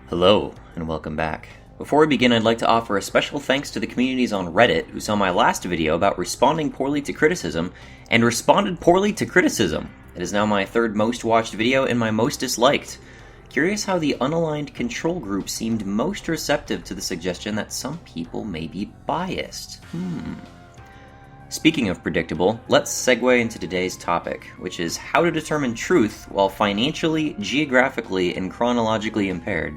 Hello, and welcome back. Before we begin, I'd like to offer a special thanks to the communities on Reddit who saw my last video about responding poorly to criticism, and responded poorly to criticism. It is now my third most watched video and my most disliked. Curious how the unaligned control group seemed most receptive to the suggestion that some people may be biased. Speaking of predictable, let's segue into today's topic, which is how to determine truth while financially, geographically, and chronologically impaired.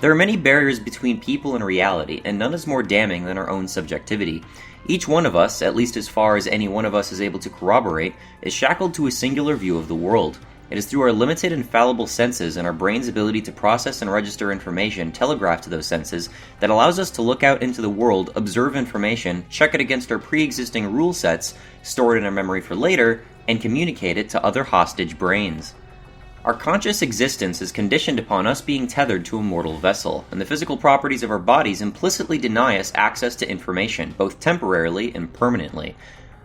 There are many barriers between people and reality, and none is more damning than our own subjectivity. Each one of us, at least as far as any one of us is able to corroborate, is shackled to a singular view of the world. It is through our limited and fallible senses and our brain's ability to process and register information telegraphed to those senses that allows us to look out into the world, observe information, check it against our pre-existing rule sets, store it in our memory for later, and communicate it to other hostage brains. Our conscious existence is conditioned upon us being tethered to a mortal vessel, and the physical properties of our bodies implicitly deny us access to information, both temporarily and permanently.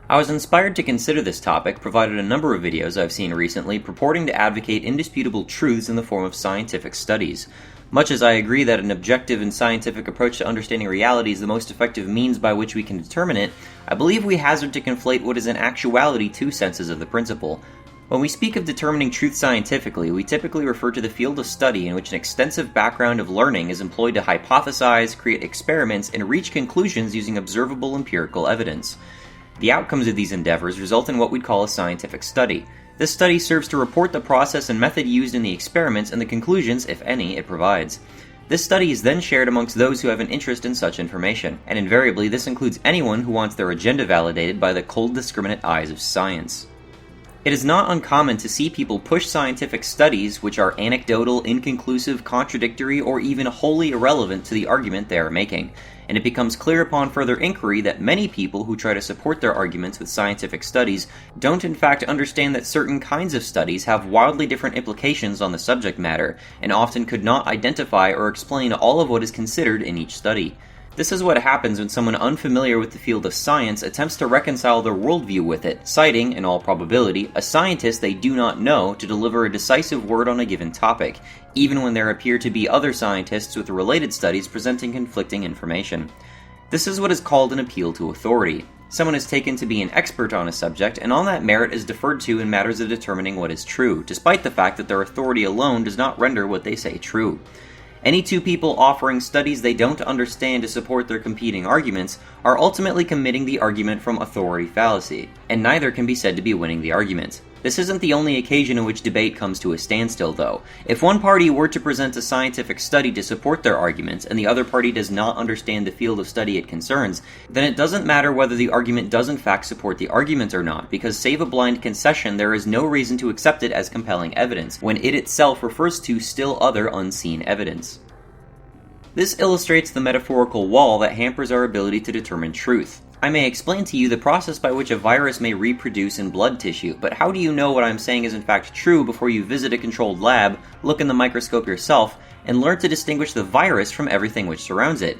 I was inspired to consider this topic, provided a number of videos I've seen recently purporting to advocate indisputable truths in the form of scientific studies. Much as I agree that an objective and scientific approach to understanding reality is the most effective means by which we can determine it, I believe we hazard to conflate what is in actuality two senses of the principle. When we speak of determining truth scientifically, we typically refer to the field of study in which an extensive background of learning is employed to hypothesize, create experiments, and reach conclusions using observable empirical evidence. The outcomes of these endeavors result in what we'd call a scientific study. This study serves to report the process and method used in the experiments and the conclusions, if any, it provides. This study is then shared amongst those who have an interest in such information, and invariably this includes anyone who wants their agenda validated by the cold, discriminate eyes of science. It is not uncommon to see people push scientific studies which are anecdotal, inconclusive, contradictory, or even wholly irrelevant to the argument they are making, and it becomes clear upon further inquiry that many people who try to support their arguments with scientific studies don't in fact understand that certain kinds of studies have wildly different implications on the subject matter, and often could not identify or explain all of what is considered in each study. This is what happens when someone unfamiliar with the field of science attempts to reconcile their worldview with it, citing, in all probability, a scientist they do not know to deliver a decisive word on a given topic, even when there appear to be other scientists with related studies presenting conflicting information. This is what is called an appeal to authority. Someone is taken to be an expert on a subject, and on that merit is deferred to in matters of determining what is true, despite the fact that their authority alone does not render what they say true. Any two people offering studies they don't understand to support their competing arguments are ultimately committing the argument from authority fallacy, and neither can be said to be winning the argument. This isn't the only occasion in which debate comes to a standstill, though. If one party were to present a scientific study to support their arguments, and the other party does not understand the field of study it concerns, then it doesn't matter whether the argument does in fact support the argument or not, because save a blind concession, there is no reason to accept it as compelling evidence, when it itself refers to still other unseen evidence. This illustrates the metaphorical wall that hampers our ability to determine truth. I may explain to you the process by which a virus may reproduce in blood tissue, but how do you know what I'm saying is in fact true before you visit a controlled lab, look in the microscope yourself, and learn to distinguish the virus from everything which surrounds it?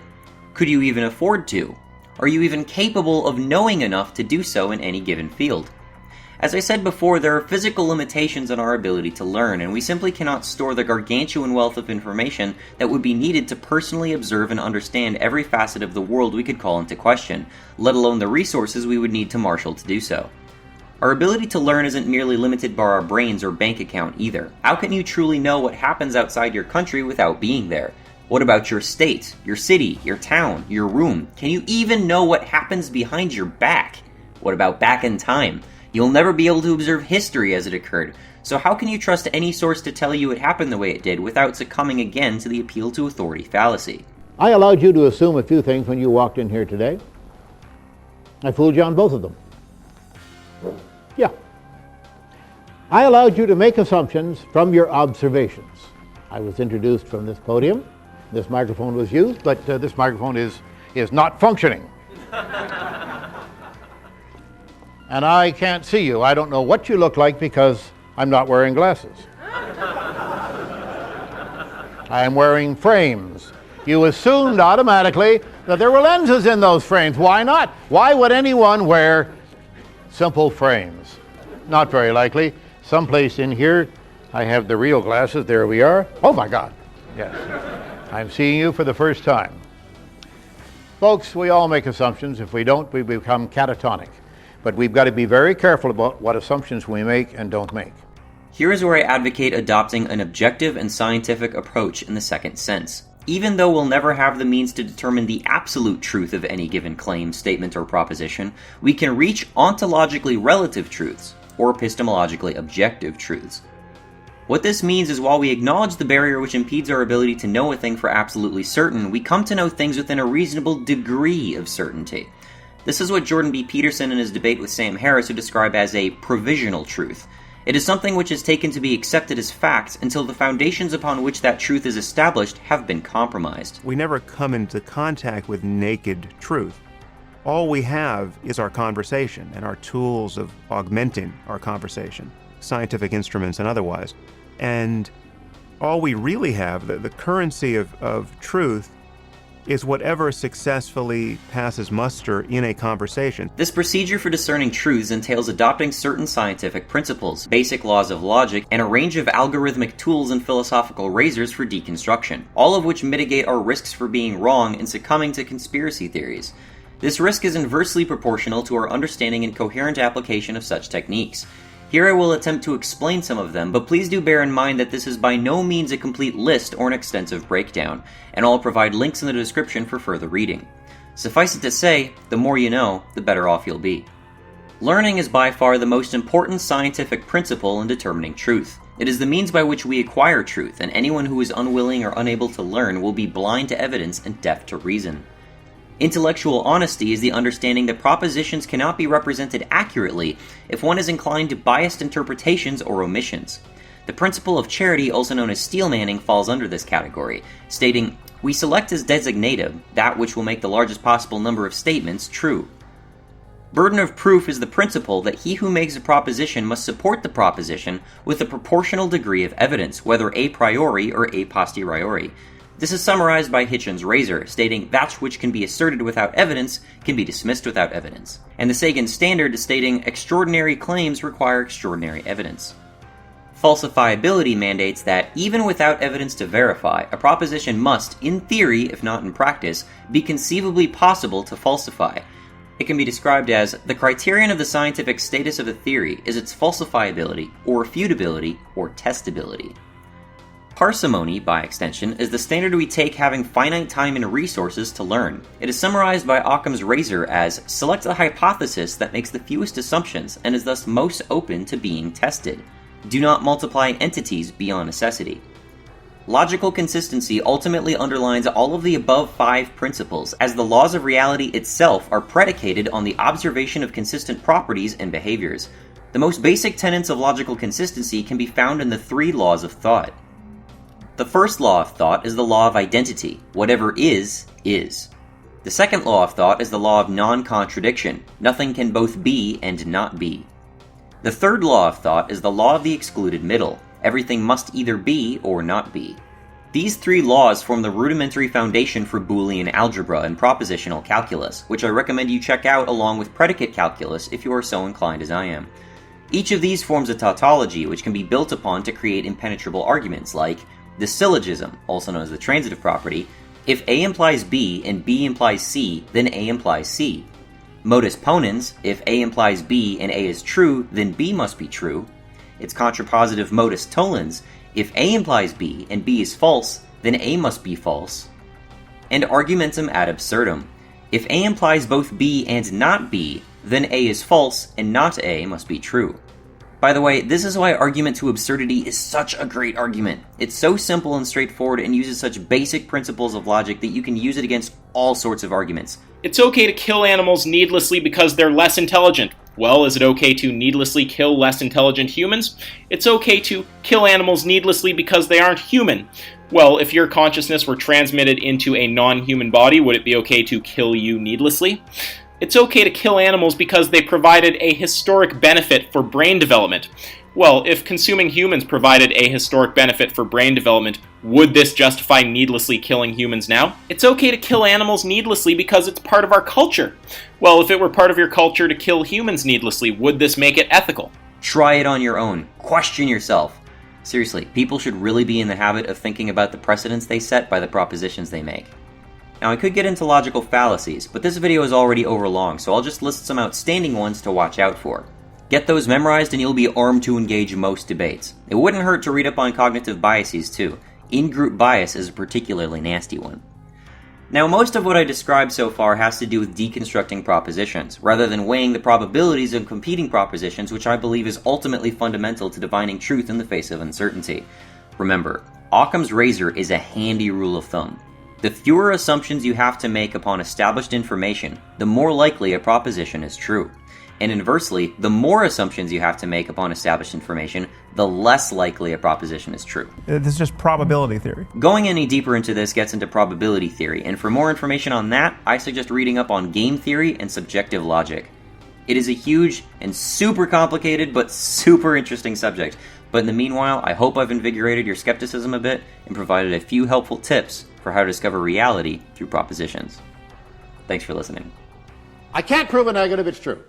Could you even afford to? Are you even capable of knowing enough to do so in any given field? As I said before, there are physical limitations on our ability to learn, and we simply cannot store the gargantuan wealth of information that would be needed to personally observe and understand every facet of the world we could call into question, let alone the resources we would need to marshal to do so. Our ability to learn isn't merely limited by our brains or bank account either. How can you truly know what happens outside your country without being there? What about your state, your city, your town, your room? Can you even know what happens behind your back? What about back in time? You'll never be able to observe history as it occurred, so how can you trust any source to tell you it happened the way it did without succumbing again to the appeal to authority fallacy? I allowed you to assume a few things when you walked in here today. I fooled you on both of them. Yeah. I allowed you to make assumptions from your observations. I was introduced from this podium. This microphone was used, but this microphone is not functioning. And I can't see you. I don't know what you look like because I'm not wearing glasses. I am wearing frames. You assumed automatically that there were lenses in those frames. Why not? Why would anyone wear simple frames? Not very likely. Someplace in here, I have the real glasses. There we are. Oh my God. Yes. I'm seeing you for the first time. Folks, we all make assumptions. If we don't, we become catatonic. But we've got to be very careful about what assumptions we make and don't make. Here is where I advocate adopting an objective and scientific approach in the second sense. Even though we'll never have the means to determine the absolute truth of any given claim, statement, or proposition, we can reach ontologically relative truths, or epistemologically objective truths. What this means is while we acknowledge the barrier which impedes our ability to know a thing for absolutely certain, we come to know things within a reasonable degree of certainty. This is what Jordan B. Peterson in his debate with Sam Harris would describe as a provisional truth. It is something which is taken to be accepted as fact until the foundations upon which that truth is established have been compromised. We never come into contact with naked truth. All we have is our conversation and our tools of augmenting our conversation, scientific instruments and otherwise. And all we really have, the currency of truth, is whatever successfully passes muster in a conversation. This procedure for discerning truths entails adopting certain scientific principles, basic laws of logic, and a range of algorithmic tools and philosophical razors for deconstruction, all of which mitigate our risks for being wrong and succumbing to conspiracy theories. This risk is inversely proportional to our understanding and coherent application of such techniques. Here I will attempt to explain some of them, but please do bear in mind that this is by no means a complete list or an extensive breakdown, and I'll provide links in the description for further reading. Suffice it to say, the more you know, the better off you'll be. Learning is by far the most important scientific principle in determining truth. It is the means by which we acquire truth, and anyone who is unwilling or unable to learn will be blind to evidence and deaf to reason. Intellectual honesty is the understanding that propositions cannot be represented accurately if one is inclined to biased interpretations or omissions. The principle of charity, also known as steelmanning, falls under this category, stating, "We select as designative that which will make the largest possible number of statements true." Burden of proof is the principle that he who makes a proposition must support the proposition with a proportional degree of evidence, whether a priori or a posteriori. This is summarized by Hitchens' razor, stating that which can be asserted without evidence can be dismissed without evidence. And the Sagan standard is stating extraordinary claims require extraordinary evidence. Falsifiability mandates that, even without evidence to verify, a proposition must, in theory, if not in practice, be conceivably possible to falsify. It can be described as, the criterion of the scientific status of a theory is its falsifiability, or refutability, or testability. Parsimony, by extension, is the standard we take having finite time and resources to learn. It is summarized by Occam's razor as, select the hypothesis that makes the fewest assumptions and is thus most open to being tested. Do not multiply entities beyond necessity. Logical consistency ultimately underlines all of the above 5 principles, as the laws of reality itself are predicated on the observation of consistent properties and behaviors. The most basic tenets of logical consistency can be found in the 3 laws of thought. The first law of thought is the law of identity. Whatever is, is. The second law of thought is the law of non-contradiction. Nothing can both be and not be. The third law of thought is the law of the excluded middle. Everything must either be or not be. These 3 laws form the rudimentary foundation for Boolean algebra and propositional calculus, which I recommend you check out along with predicate calculus if you are so inclined as I am. Each of these forms a tautology which can be built upon to create impenetrable arguments like the syllogism, also known as the transitive property, if A implies B and B implies C, then A implies C. Modus ponens, if A implies B and A is true, then B must be true. Its contrapositive modus tollens, if A implies B and B is false, then A must be false. And argumentum ad absurdum, if A implies both B and not B, then A is false and not A must be true. By the way, this is why argument to absurdity is such a great argument. It's so simple and straightforward and uses such basic principles of logic that you can use it against all sorts of arguments. It's okay to kill animals needlessly because they're less intelligent. Well, is it okay to needlessly kill less intelligent humans? It's okay to kill animals needlessly because they aren't human. Well, if your consciousness were transmitted into a non-human body, would it be okay to kill you needlessly? It's okay to kill animals because they provided a historic benefit for brain development. Well, if consuming humans provided a historic benefit for brain development, would this justify needlessly killing humans now? It's okay to kill animals needlessly because it's part of our culture. Well, if it were part of your culture to kill humans needlessly, would this make it ethical? Try it on your own. Question yourself. Seriously, people should really be in the habit of thinking about the precedents they set by the propositions they make. Now, I could get into logical fallacies, but this video is already overlong, so I'll just list some outstanding ones to watch out for. Get those memorized and you'll be armed to engage most debates. It wouldn't hurt to read up on cognitive biases too. In-group bias is a particularly nasty one. Now, most of what I described so far has to do with deconstructing propositions, rather than weighing the probabilities of competing propositions, which I believe is ultimately fundamental to divining truth in the face of uncertainty. Remember, Occam's razor is a handy rule of thumb. The fewer assumptions you have to make upon established information, the more likely a proposition is true. And inversely, the more assumptions you have to make upon established information, the less likely a proposition is true. This is just probability theory. Going any deeper into this gets into probability theory, and for more information on that, I suggest reading up on game theory and subjective logic. It is a huge and super complicated but super interesting subject, but in the meanwhile, I hope I've invigorated your skepticism a bit and provided a few helpful tips for how to discover reality through propositions. Thanks for listening. I can't prove a negative, it's true.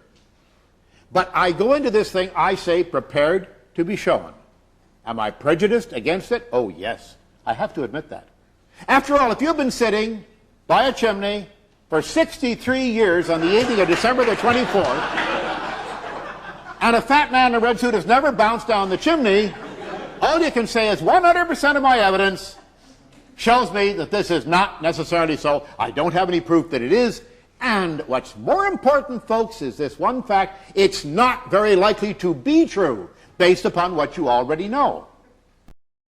But I go into this thing, I say, prepared to be shown. Am I prejudiced against it? Oh, yes. I have to admit that. After all, if you've been sitting by a chimney for 63 years on the evening of December the 24th, and a fat man in a red suit has never bounced down the chimney, all you can say is 100% of my evidence shows me that this is not necessarily so. I don't have any proof that it is. And what's more important, folks, is this one fact: it's not very likely to be true based upon what you already know.